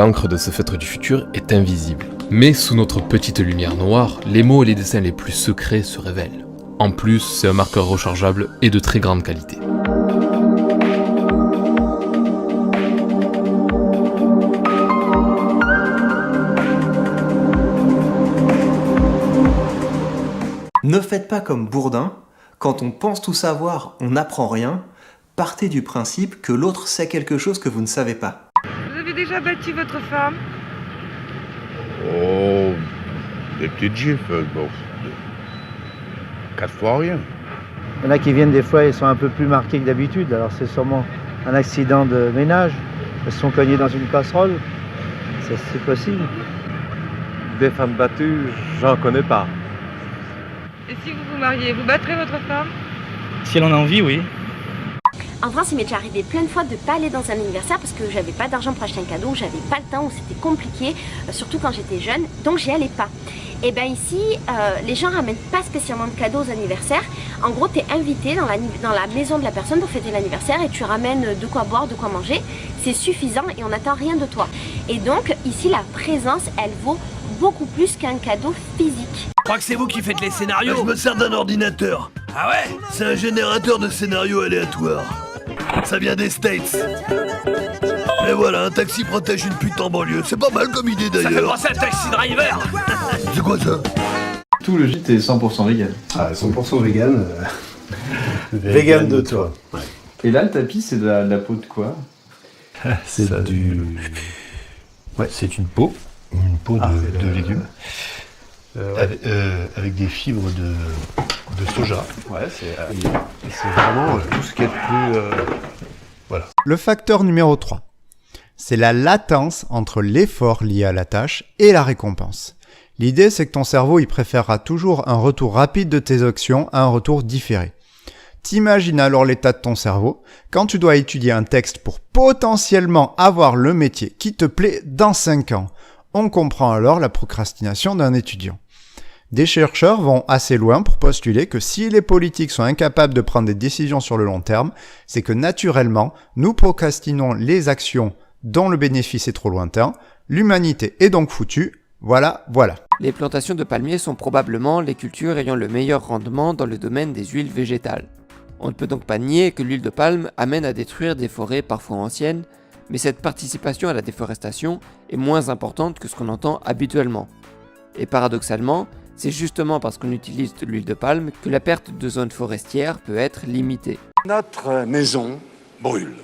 L'encre de ce feutre du futur est invisible. Mais sous notre petite lumière noire, les mots et les dessins les plus secrets se révèlent. En plus, c'est un marqueur rechargeable et de très grande qualité. Ne faites pas comme Bourdin, quand on pense tout savoir, on n'apprend rien. Partez du principe que l'autre sait quelque chose que vous ne savez pas. Vous avez déjà battu votre femme? Oh, des petites gifles, bon. 4 fois rien. Il y en a qui viennent des fois, ils sont un peu plus marqués que d'habitude. Alors c'est sûrement un accident de ménage. Elles se sont cognées dans une casserole. C'est possible. Des femmes battues, j'en connais pas. Et si vous vous mariez, vous battrez votre femme? Si elle en a envie, oui. En France, il m'est déjà arrivé plein de fois de ne pas aller dans un anniversaire parce que j'avais pas d'argent pour acheter un cadeau, j'avais pas le temps, ou c'était compliqué, surtout quand j'étais jeune, donc j'y allais pas. Et bien ici, les gens ramènent pas spécialement de cadeaux aux anniversaires. En gros, tu es invité dans la maison de la personne pour fêter l'anniversaire et tu ramènes de quoi boire, de quoi manger. C'est suffisant et on n'attend rien de toi. Et donc, ici, la présence, elle vaut beaucoup plus qu'un cadeau physique. Je crois que c'est vous qui faites les scénarios. Je me sers d'un ordinateur. Ah ouais? C'est un générateur de scénarios aléatoires. Ça vient des States. Et voilà, un taxi protège une pute en banlieue. C'est pas mal comme idée Ça fait d'ailleurs. penser à Taxi Driver. C'est quoi ça? Tout le gîte est 100% vegan. Ah, 100% vegan. Vegan de toi. Ouais. Et là, le tapis, c'est de la peau de quoi? C'est du... Ouais, c'est une peau de légumes. Avec des fibres de soja. Ouais, c'est vraiment tout ce qui est plus... Voilà. Le facteur numéro 3. C'est la latence entre l'effort lié à la tâche et la récompense. L'idée, c'est que ton cerveau, il préférera toujours un retour rapide de tes actions à un retour différé. T'imagines alors l'état de ton cerveau quand tu dois étudier un texte pour potentiellement avoir le métier qui te plaît dans 5 ans. On comprend alors la procrastination d'un étudiant. Des chercheurs vont assez loin pour postuler que si les politiques sont incapables de prendre des décisions sur le long terme, c'est que naturellement, nous procrastinons les actions dont le bénéfice est trop lointain, l'humanité est donc foutue, voilà. Les plantations de palmiers sont probablement les cultures ayant le meilleur rendement dans le domaine des huiles végétales. On ne peut donc pas nier que l'huile de palme amène à détruire des forêts parfois anciennes, mais cette participation à la déforestation est moins importante que ce qu'on entend habituellement. Et paradoxalement, c'est justement parce qu'on utilise de l'huile de palme que la perte de zones forestières peut être limitée. Notre maison brûle.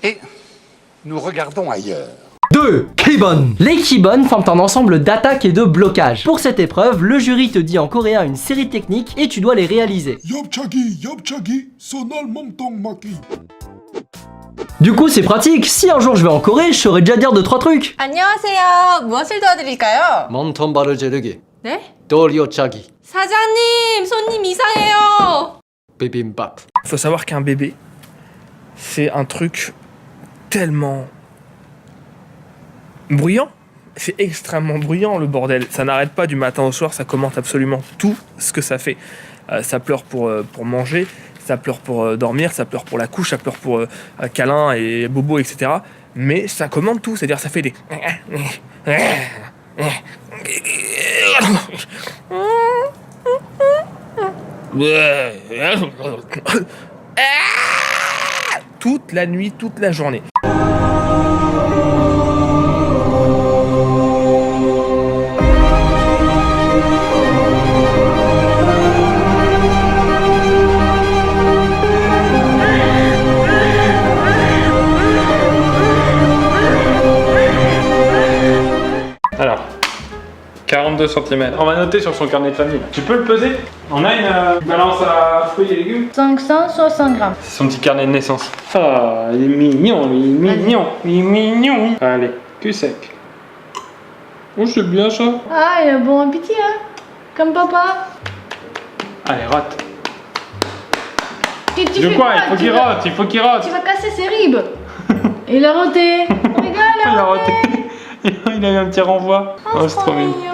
Et nous regardons ailleurs. 2. Kibon. Les Kibon forment un ensemble d'attaques et de blocages. Pour cette épreuve, le jury te dit en coréen une série de techniques et tu dois les réaliser. Yopchagi, sonal momtong maki. Du coup, c'est pratique. Si un jour je vais en Corée, je saurais déjà dire 2-3 trucs. 안녕하세요. 무엇을 도와드릴까요? Menton 바로 재르기. 네? 도리오차기. 사장님, 손님 이상해요. Bibimbap. Faut savoir qu'un bébé, c'est un truc tellement bruyant. C'est extrêmement bruyant le bordel. Ça n'arrête pas du matin au soir, ça commente absolument tout ce que ça fait. Ça pleure pour manger, ça pleure pour dormir, ça pleure pour la couche, ça pleure pour câlin et bobo, etc. Mais ça commande tout, c'est-à-dire ça fait des... toute la nuit, toute la journée. Alors, 42 cm. On va noter sur son carnet de famille. Tu peux le peser? On a une balance à fruits et légumes? 560 grammes. C'est son petit carnet de naissance. Ah, il est mignon, il est mignon, il est mignon. Allez, cul sec. Oh, c'est bien ça. Ah, il a bon appétit, hein. Comme papa. Allez, rate. Tu De fais quoi? Il faut qu'il rate, Tu vas casser ses ribs. Il a roté. Regarde, Il a raté. Il a eu un petit renvoi. Oh, c'est trop mignon.